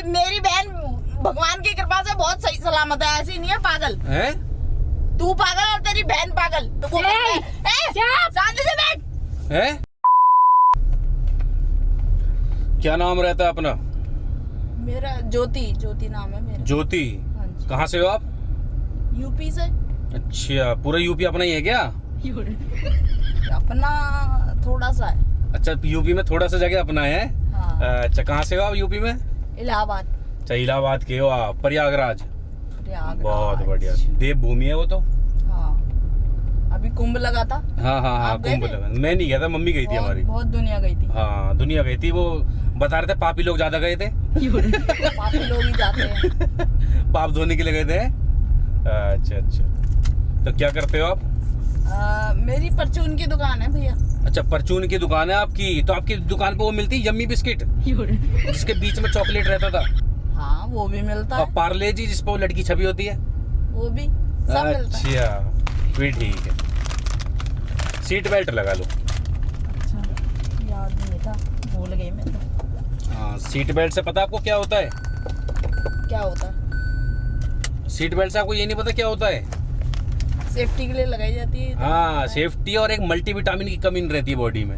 कोई मेरी बहन भगवान की कृपा से बहुत सही सलामत है, ऐसी नहीं है पागल है। तू पागल और तेरी बहन पागल। तो शांति से बैठ। है क्या नाम रहता है अपना? मेरा ज्योति नाम है मेरा। ज्योति। हाँ जी। कहाँ से हो आप? यूपी से। अच्छा, पूरा यूपी अपना ही है क्या? अपना थोड़ा सा है। अच्छा, यूपी में थोड़ा सा जगह अपना है। हाँ। अच्छा, कहाँ से हो आप यूपी में? इलाहाबाद। अच्छा, इलाहाबाद के हो आप। प्रयागराज। प्रयागराज। बहुत बढ़िया, देवभूमि है वो तो। हाँ, अभी कुंभ लगा था। हाँ, आप गए कुंभ थे? लगा। मैं नहीं गया था, मम्मी गई थी हमारी। बहुत दुनिया गई थी। हाँ, दुनिया गई थी। वो बता रहे थे पापी लोग ज्यादा गए थे। पापी लोग ही जाते हैं। पाप धोने के लिए गए थे। अच्छा, तो क्या करते हो आप? मेरी परचून की दुकान है भैया। अच्छा, परचून की दुकान है आपकी। तो आपकी दुकान पे वो मिलती यम्मी बिस्किट जिसके बीच में चॉकलेट रहता था? हाँ, वो भी मिलता है। और पार्ले जी जिस पे वो लड़की छवि होती है? वो भी सब मिलता है। अच्छा, फिर ठीक है। सीट बेल्ट लगा लो। अच्छा, याद नहीं था, भूल गई मैं तो। हाँ, सीट बेल्ट से पता आपको क्या होता है? क्या होता है? सीट बेल्ट से आपको ये नहीं पता क्या होता है? सेफ्टी के लिए लगाई जाती है। हाँ, सेफ्टी और एक मल्टीविटामिन की कमी नहीं रहती है बॉडी में।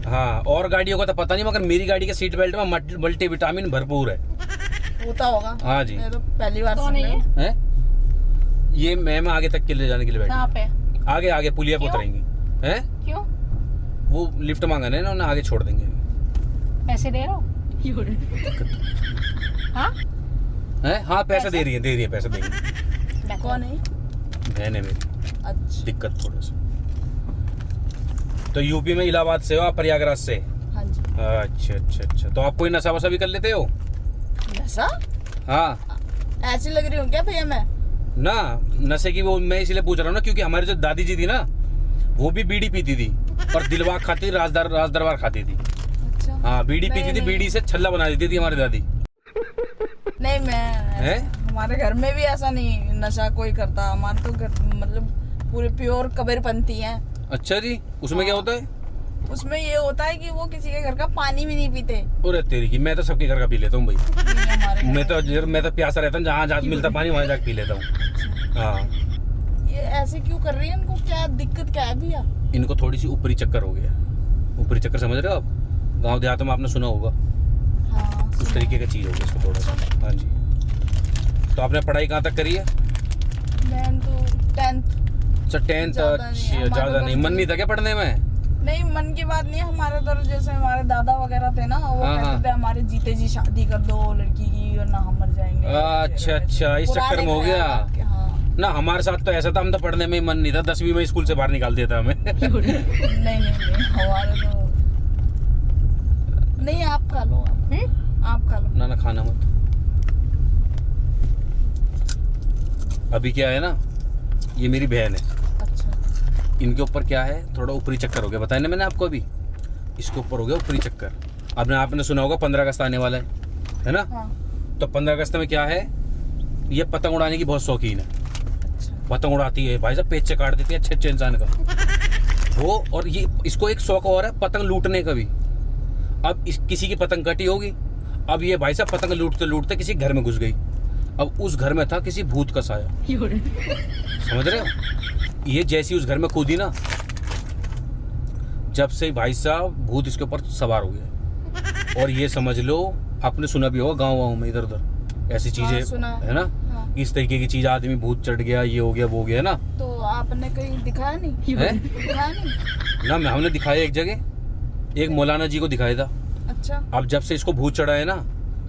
हाँ, और गाड़ियों का तो पता नहीं, मगर मेरी गाड़ी के सीट बेल्ट में मल्टीविटामिन भरपूर है। होता होगा। हाँ जी। मैं तो पहली बार सुन रही हूँ। है ये मैम आगे तक के ले जाने के लिए बैठी। कहाँ पे? आगे पुलिया पे उतरेंगी। हैं? क्यों? वो लिफ्ट मांगा ना उन्होंने, आगे छोड़ देंगे। पैसे दे रहे हो? हाँ? हैं? हाँ, पैसे दे रही है, पैसे देंगे। कौन है? बहन है मेरी। अच्छा। दिक्कत थोड़ा सा। तो यूपी में इलाहाबाद से हो आप? प्रयागराज से? हाँ जी। अच्छा। तो आप कोई नशा वशा भी कर लेते हो? नशा? हाँ। ऐसी लग रही हूँ क्या भैया मैं? ना, नशे की वो मैं इसलिए पूछ रहा हूँ ना, क्योंकि हमारी जो दादी जी थी ना, वो भी बीड़ी पीती थी और दिलवा खाती थी, राज दरबार खाती थी। अच्छा। हाँ, बीड़ी पीती थी, नहीं। बीड़ी से छल्ला बना देती थी हमारी दादी। नहीं, मैं हमारे घर में भी ऐसा नहीं नशा कोई करता। हमारे तो घर मतलब पूरे प्योर कबीरपंथी हैं। अच्छा जी, उसमें क्या होता है? उसमें ये होता है कि वो किसी के घर का पानी भी नहीं पीते। अरे तेरी की, मैं तो सबके घर का पी लेता हूँ भाई। नहीं, हमारे घर मैं तो प्यासा रहता हूँ, जहाँ मिलता पानी वहाँ जाके पी लेता हूँ। हाँ। ये ऐसे क्यों कर रही है? इनको क्या दिक्कत क्या है भैया? इनको थोड़ी सी ऊपरी चक्कर हो गया। ऊपरी चक्कर समझ रहे हो आप? गाँव देहातों में आपने सुना होगा। हाँ, उस तरीके का चीज़ होगी इसको थोड़ा सा। हाँ जी। तो आपने पढ़ाई कहाँ तक करी है? मैं तो 10th। अच्छा, 10th। ज़्यादा नहीं, अच्छा, हमारे ज़्यादा तो नहीं। मन नहीं था क्या पढ़ने में? नहीं, मन की बात नहीं है। हमारे तो जैसे हमारे दादा वगैरह थे ना, वो हाँ, कहते थे हमारे जीते जी शादी कर दो लड़की की वरना हम मर जाएंगे। अच्छा, इस चक्कर में हो गया। हाँ। ना, हमारे साथ तो ऐसा था, हम तो पढ़ने में ही मन नहीं था। 10वीं में स्कूल से बाहर निकाल दिया था हमें। नहीं, हमारे तो नहीं। आप खा लो। आप खा लो। ना खाना मत। अभी क्या है ना, ये मेरी बहन है। अच्छा। इनके ऊपर क्या है, थोड़ा ऊपरी चक्कर हो गया। बताया ना मैंने आपको अभी, इसके ऊपर हो गया ऊपरी चक्कर। आपने सुना होगा 15 अगस्त आने वाला है ना? हाँ। तो 15 अगस्त में क्या है, ये पतंग उड़ाने की बहुत शौकीन है। अच्छा। पतंग उड़ाती है भाई साहब, पेच से काट देती है अच्छे इंसान का वो। और ये इसको एक शौक और है पतंग लूटने का भी। अब किसी की पतंग कटी होगी, अब ये भाई साहब पतंग लूटते किसी घर में घुस गई। अब उस घर में था किसी भूत का साया। समझ रहे हो? ये जैसी उस घर में कूदी ना, जब से भाई साहब भूत इसके ऊपर सवार हो गया। और ये समझ लो, आपने सुना भी होगा गाँव में इधर उधर ऐसी चीजें है ना। हाँ। इस तरीके की चीज, आदमी भूत चढ़ गया, ये हो गया वो हो गया ना। तो आपने कहीं दिखाया नहीं? दिखाया नहीं ना, हमने दिखाया एक जगह, एक मौलाना जी को दिखाया था। अच्छा। अब जब से इसको भूत चढ़ा है ना,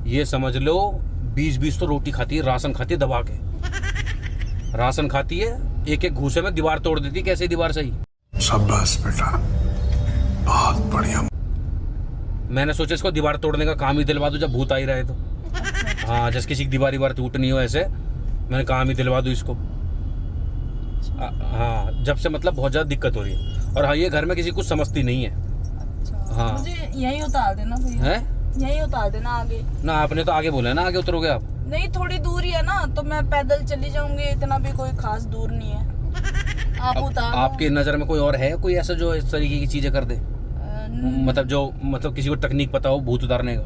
ये समझ लो 20 तो रोटी खाती है, राशन खाती है दबा के। राशन खाती है, एक घूसे में दीवार तोड़ देती। कैसे दीवार सही? शाबाश बेटा, बहुत बढ़िया। मैंने सोचा इसको दीवार तोड़ने का काम ही दिलवा दूं जब भूत आ ही रहे तो। हाँ, जैसे किसी की दीवार टूटनी हो, ऐसे मैंने काम ही दिलवा दूं इसको। हाँ, जब से मतलब बहुत ज्यादा दिक्कत हो रही है। और हाँ, ये घर में किसी कुछ समझती नहीं है। अच्छा। हाँ। मुझे यही उतार देना भैया। है? यही उतार देना आगे। ना, आपने तो आगे बोला है ना, आगे उतरोगे आप। नहीं, थोड़ी दूर ही है ना, तो मैं पैदल चली जाऊंगी। इतना भी कोई खास दूर नहीं है। आप उतार दो। आपकी नजर में कोई और है कोई ऐसा जो इस तरीके की चीजें कर दे? मतलब किसी को टेक्निक पता हो भूत उतारने का?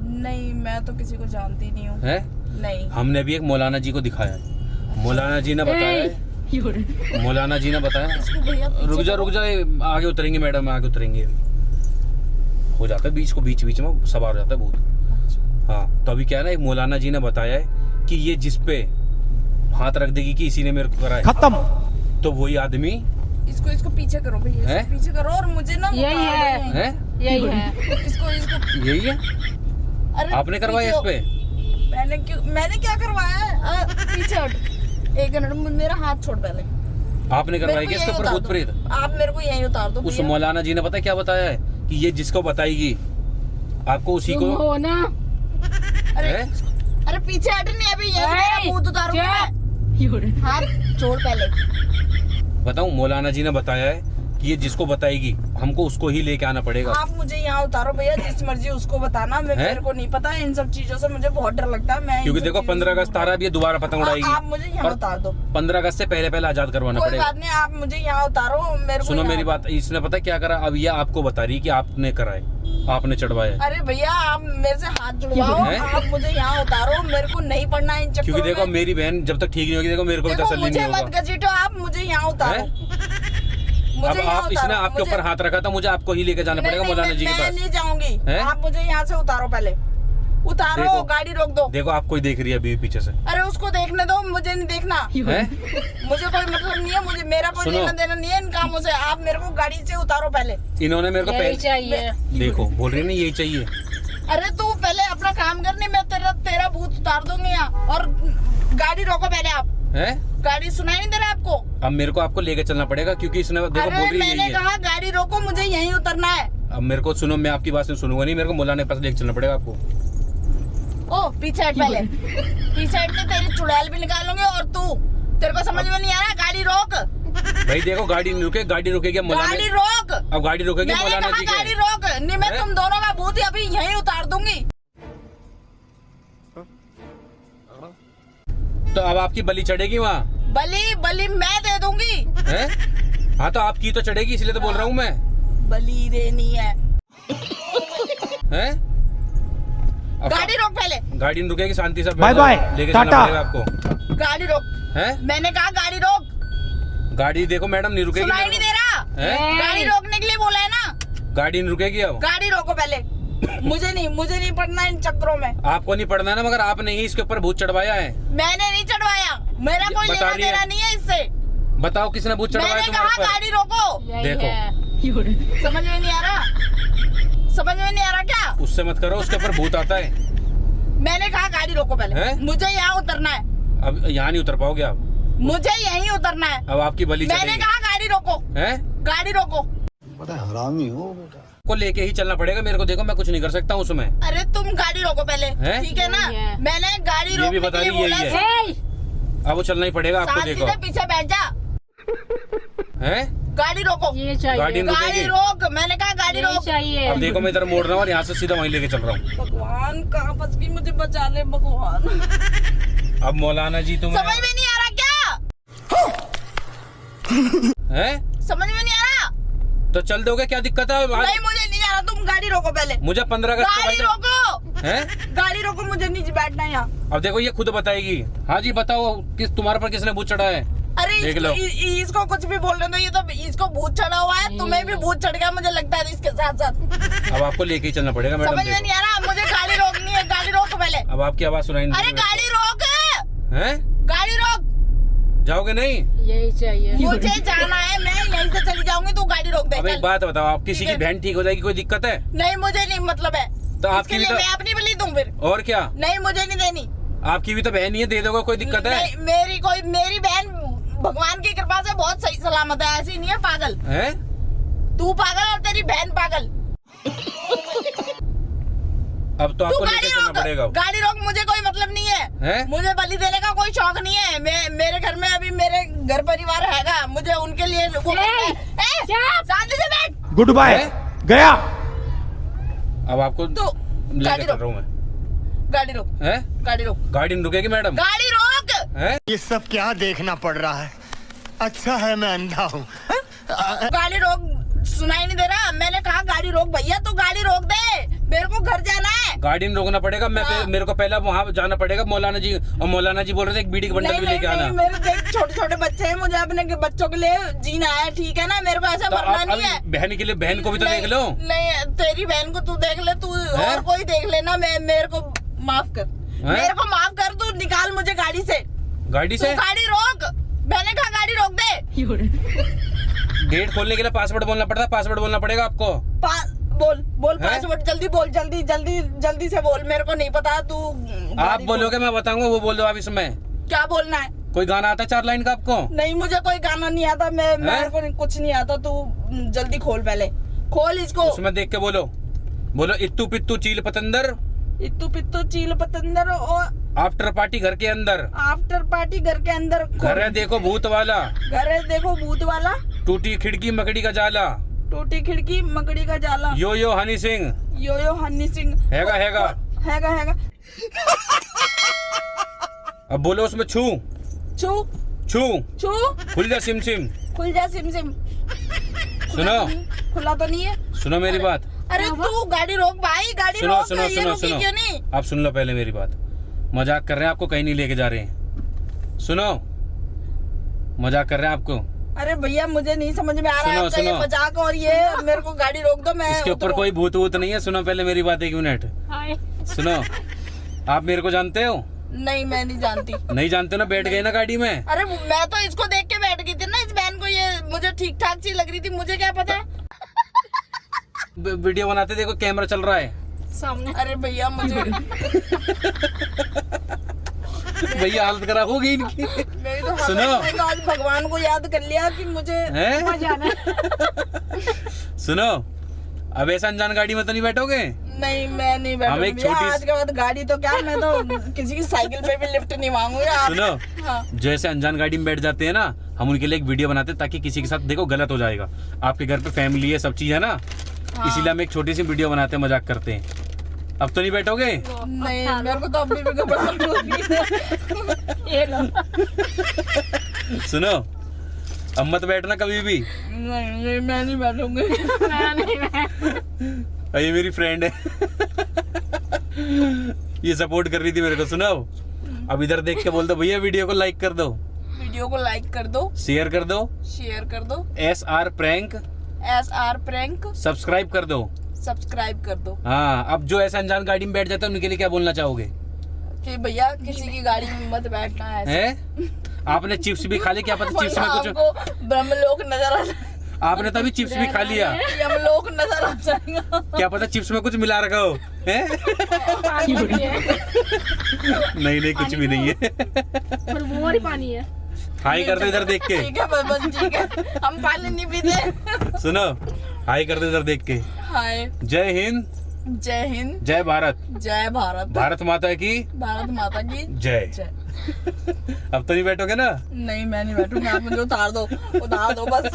नहीं, मैं तो किसी को जानती नहीं हूँ। है? नहीं। हमने भी एक मौलाना जी को दिखाया है, मौलाना जी ने बताया है, मौलाना जी ने बताया। इसको भैया पीछे रुक जा, ये आगे उतरेंगे मैडम, आगे उतरेंगे। हो जाता है बीच में सवार हो जाता है बहुत। हाँ, तो अभी क्या है ना, एक मौलाना जी ने बताया है कि ये जिस पे हाथ रख देगी कि इसी ने मेरे को कराया, खत्म, तो वही आदमी। इसको पीछे करो भैया, इसको पीछे करो और मुझे ना यही है, यही है। इसको यही है। अरे आपने करवाया इस पे? मैंने क्या करवाया है? पीछे हट, एक मिनट, मेरा हाथ छोड़ पहले। आपने करवाई क्या इसके ऊपर भूत प्रेत? आप मेरे को यही उतार दो। उस मौलाना जी ने पता क्या बताया है कि ये जिसको बताएगी आपको उसी को हो ना। अरे पीछे हट, नहीं अभी यही मेरा भूत उतारूंगा। हाथ छोड़ पहले। बताऊं, मौलाना जी ने बताया है कि ये जिसको बताएगी हमको उसको ही लेके आना पड़ेगा। आप मुझे यहाँ उतारो भैया, जिस मर्जी उसको बताना, मेरे को नहीं पता इन सब चीजों से, मुझे बहुत डर लगता है। मैं क्योंकि देखो 15 अगस्त आ रहा है, अब ये दोबारा पतंग उड़ाएगी। आप मुझे यहाँ उतार दो। 15 अगस्त से पहले आजाद करवाना कोई पड़ेगा। बात नहीं, आप मुझे यहाँ उतारो। मेरे को सुनो मेरी बात, इसने पता क्या करा, अब ये आपको बता रही कि आपने कराए, आपने चढ़वाया। अरे भैया, आप मेरे से हाथ जुड़वाओ, आप मुझे यहाँ उतारो, मेरे को नहीं पढ़ना इन चक्करों क्योंकि देखो में। मेरी बहन जब तक ठीक नहीं होगी, देखो मेरे को भी देखो, तसल्ली मुझे नहीं मत होगा। घसीटो, आप मुझे यहाँ उतारो। अब आप, इसने आपके ऊपर हाथ रखा था, मुझे आपको ही लेके जाना पड़ेगा मौलाना जी के मैं पास। नहीं जाऊंगी, आप मुझे यहाँ से उतारो, पहले उतारो। देखो, गाड़ी रोक दो। देखो आप कोई देख रही है अभी पीछे से। अरे उसको देखने दो, मुझे नहीं देखना है? मुझे कोई मतलब नहीं है, मुझे मेरा कोई लेना देना नहीं है इन कामों से। आप मेरे को गाड़ी से उतारो पहले। इन्होंने मेरे को यही पहले चाहिए। देखो बोल रही है ना, यही चाहिए। अरे तू पहले अपना काम करने, मैं तेरा भूत उतार दूंगी यहाँ। और गाड़ी रोको पहले आप। है? गाड़ी सुनाई नहीं दे रहा आपको? अब मेरे को आपको लेके चलना पड़ेगा क्योंकि इसने देखो बोल अरे रही है मैंने यही है। कहा गाड़ी रोको, मुझे यहीं उतरना है। अब मेरे को सुनो, मैं आपकी बात से सुनूंगा नहीं, मेरे को मौलाना के पास लेके चलना पड़ेगा आपको। ओ पीछे हट पहले। पीछे हट, तेरी चुड़ैल भी निकालूंगी। और तू, तेरे को समझ में नहीं आ रहा? गाड़ी रोक भाई। देखो गाड़ी नहीं रुके, गाड़ी रुकेगी मौलाना। गाड़ी रोक। अब गाड़ी रुकेगी मैंने मौलाना कहा जी गाड़ी के। रोक, नहीं मैं तुम दोनों का भूत अभी यहीं उतार दूंगी। तो अब आपकी बलि चढ़ेगी वहाँ? बलि मैं दे दूंगी। है? हाँ तो आपकी तो चढ़ेगी, इसलिए तो बोल रहा हूँ मैं। बलि देनी है। हैं? अब गाड़ी रोक पहले। गाड़ी नहीं रुकेगी, शांति से बाय बाय, लेके जाना टाटा। पड़ेगा आपको। गाड़ी रोक। हैं? मैंने कहा गाड़ी रोक। गाड़ी देखो मैडम, नहीं रुकेगी। सुनाई नहीं दे रहा? हैं? गाड़ी रोकने के लिए बोला है ना। गाड़ी नहीं रुकेगी अब। गाड़ी रोको पहले। मुझे नहीं पढ़ना इन चक्करों में। आपको नहीं पढ़ना है ना, मगर आपने ही इसके ऊपर भूत चढ़वाया है। मैंने नहीं चढ़वाया, मेरा कोई बता लेना रही है। देना नहीं है इससे। बताओ किसने भूत चढ़वाया मैंने तुम्हारे कहा ऊपर? गाड़ी रोको। देखो समझ में नहीं आ रहा? समझ में नहीं आ रहा क्या? उससे मत करो, उसके ऊपर भूत आता है। मैंने कहा गाड़ी रोको पहले। हैं? मुझे यहाँ उतरना है। अब यहाँ नहीं उतर पाओगे आप। मुझे यहीं उतरना है। अब आपकी बलि मैंने चढ़ेगी। कहा गाड़ी रोको। हैं? गाड़ी रोको। बड़ा हरामी हो बेटा। को लेके ही चलना पड़ेगा मेरे को। देखो मैं कुछ नहीं कर सकता हूँ उसमें। अरे तुम गाड़ी रोको पहले, हैं? ठीक है ना? यही है। मैंने गाड़ी ये भी रोकने बता के लिए रही बोला यही है। अब वो चलना ही पड़ेगा आपको। शांति देखो से पीछे बैठ जा। हैं? गाड़ी रोको। ये चाहिए। गाड़ी नहीं गाड़ी रुकेगी। रोक, मैंने कहा गाड़ी यही रोक। चाहिए। अब देखो मैं इधर मोड़ रहा हूँ और यहाँ से सीधा वहीं लेके चल रहा हूँ। भगवान कहाँ फंस गई, मुझे बचा ले भगवान। अब मौलाना जी तुम्हें समझ में नहीं आ रहा क्या? हैं? समझ में नहीं आ रहा? तो चल दोगे, क्या दिक्कत है? नहीं मुझे नहीं जाना, तुम गाड़ी रोको पहले। मुझे 15 अगस्त को गाड़ी भाई- रोको। हैं? गाड़ी रोको, मुझे नहीं बैठना यहाँ। अब देखो ये खुद बताएगी। हाँ जी बताओ, किस तुम्हारे पर किसने भूत चढ़ा है? अरे देख लो। इसको कुछ भी बोल रहे हो, ये तो इसको भूत चढ़ा हुआ है। तुम्हें भी भूत चढ़ गया मुझे लगता है इसके साथ साथ। अब आपको लेके ही चलना पड़ेगा मैडम। समझ में देखो। नहीं आ रहा? मुझे गाड़ी रोकनी है। गाड़ी रोको पहले। अब आपकी आवाज सुनाई नहीं अरे दे रही। गाड़ी रोक। हैं? गाड़ी रोक। जाओगे नहीं? यही चाहिए। मुझे जाना है, मैं यहीं से चली जाऊंगी, तू गाड़ी रोक दे। अब एक चल। बात बताओ, आप किसी ठीक की है। बहन ठीक हो जाएगी, कोई दिक्कत है? नहीं मुझे नहीं मतलब है। तो आपकी इसके भी लिए तो मैं अपनी बलि दूं फिर? और क्या, नहीं मुझे नहीं देनी। आपकी भी तो बहन ही है, दे दोगे, कोई दिक्कत है? नहीं, मेरी बहन भगवान की कृपा से बहुत सही सलामत है, ऐसी नहीं है पागल। हैं? तू पागल और तेरी बहन पागल। अब तो तू आपको गाड़ी लेके चलना रोक। पड़ेगा। गाड़ी रोक, मुझे कोई मतलब नहीं है। हैं? मुझे बलि देने का कोई शौक नहीं है। मेरे घर में अभी मेरे घर परिवार हैगा, मुझे उनके लिए वो शांति से बैठ। गुड बाय, हैं? गया। अब आपको तू लेके गाड़ी चल रोक। रहा हूँ मैं। गाड़ी रोक। हैं? गाड़ी रोक। गाड़ी नहीं रुकेगी मैडम? गाड़ी रोक। हैं? ये सब क्या देखना पड़ रहा है? अच्छा है मैं अंधा हूँ। गाड़ी रोक। सुनाई नहीं दे रहा? मैंने कहा गाड़ी रोक भैया, तू गाड़ी रोक दे। मेरे को घर जाना है। गाड़ी में रोकना पड़ेगा। मेरे को पहला वहाँ जाना पड़ेगा मौलाना जी, और मौलाना जी बोल रहे थे एक बीड़ी का बंडल भी लेके आना। मेरे देख छोटे छोटे बच्चे हैं, मुझे अपने बच्चों के लिए जीना है, ठीक है ना? मेरे को ऐसा मरना नहीं है। बहन के लिए, बहन को भी तो देख लो। नहीं, तेरी बहन को तू देख ले, तू और कोई देख लेना। मेरे को माफ कर, मेरे को माफ कर। तू निकाल मुझे गाड़ी से। गाड़ी से? गाड़ी रोक। मैंने कहा गाड़ी रोक दे। गेट खोलने के लिए पासवर्ड बोलना पड़ता है, पासवर्ड बोलना पड़ेगा आपको। बोल पासवर्ड, जल्दी बोल, जल्दी से बोल। मेरे को नहीं पता, तू आप बोलोगे मैं बताऊंगा, वो बोल दो आप इसमें। क्या बोलना है? कोई गाना आता है 4 लाइन का आपको? नहीं, मुझे कोई गाना नहीं आता। मेरे को कुछ नहीं आता। तू जल्दी खोल, पहले खोल इसको। उसमें देख के बोलो इत्तू पित्तू चील पतंदर, इत्तू पित्तू चील पतंदर, और आफ्टर पार्टी घर के अंदर, आफ्टर पार्टी घर के अंदर। घर है देखो भूत वाला, घर है देखो भूत वाला, टूटी खिड़की मकड़ी का जाला, टूटी खिड़की मकड़ी का जाला, यो यो हनी सिंह, यो हनी सिंह। हैगा। अब बोलो उसमें छू खुल जा सिम सिम। खुल जा सिम सिम। सुनो, खुला तो नहीं है? सुनो मेरी बात। अरे तू गाड़ी रोक भाई, गाड़ी सुनो रोक। सुनो ये सुनो रुकी सुनो क्यों नहीं? आप सुन लो पहले मेरी बात। मजाक कर रहे हैं, आपको कहीं नहीं लेके जा रहे हैं। सुनो, मजाक कर रहे हैं आपको। अरे भैया, मुझे नहीं समझ में आ रहा है आपका ये सुनो। मजाक, और ये मेरे को गाड़ी रोक दो। मैं इसके ऊपर कोई भूत वूत नहीं है। सुनो पहले मेरी बात 1 मिनट। सुनो, आप मेरे को जानते हो? नहीं, मैं नहीं जानती। नहीं जानते ना, बैठ गए ना गाड़ी में। अरे मैं तो इसको देख के बैठ गई थी ना, इस बहन को। ये मुझे ठीक ठाक सी लग रही थी, मुझे क्या पता। वीडियो बनाते देखो, कैमरा चल रहा है सामने। अरे भैया, मुझे भैया हालत खराब हो गई इनकी। मेरी तो सुनो। मैं तो आज भगवान को याद कर लिया कि मुझे हैं? जाना। सुनो, अब ऐसा अनजान गाड़ी में तो नहीं बैठोगे? नहीं, मैं नहीं हम बैठूंगी एक छोटी आज के बाद। गाड़ी तो क्या, मैं तो किसी की साइकिल पे भी लिफ्ट नहीं मांगूंगी। सुनो, हाँ। जैसे अनजान गाड़ी में बैठ जाते हैं ना, हम उनके लिए एक वीडियो बनाते हैं ताकि किसी के साथ देखो गलत हो जाएगा। आपके घर पे फैमिली है, सब चीज है ना, इसीलिए हम एक छोटी सी वीडियो बनाते हैं, मजाक करते हैं। अब तो नहीं बैठोगे? नहीं, मेरे को तो अभी भी घबराहट हो रही है। ये लो। सुनो, अब मत बैठना कभी भी। नहीं, मैं नहीं बैठूंगी। ये मेरी फ्रेंड है। ये सपोर्ट कर रही थी मेरे को। सुनो, अब इधर देख के बोल दो भैया वीडियो को लाइक कर दो, वीडियो को लाइक कर दो, शेयर कर दो, SR प्रैंक सब्सक्राइब कर दो, सब्सक्राइब कर दो। हाँ। अब जो ऐसा अनजान गाड़ी में बैठ जाता है उनके लिए क्या बोलना चाहोगे? कि भैया किसी की गाड़ी में मत बैठना है। हैं? आपने चिप्स भी खा लिया, क्या पता चिप्स में कुछ, आपको ब्रह्मलोक नजर आ जाएगा। आपने तभी चिप्स भी खा लिया, यमलोक नजर आ जाएगा। क्या पता चिप्स में कुछ मिला रखा हो। हैं? नहीं, कुछ भी नहीं है। और वो ही पानी है। हाई कर दो इधर देख के। ठीक है बस, ठीक है, हम पानी नहीं पीते। सुनो, हाई कर दो इधर देख के। हाय। जय हिंद, जय हिंद, जय भारत, जय भारत, भारत माता की भारत माता की जय। जय। अब तो नहीं बैठोगे ना? नहीं, मैं नहीं बैठूंगा। आप मुझे उतार दो बस।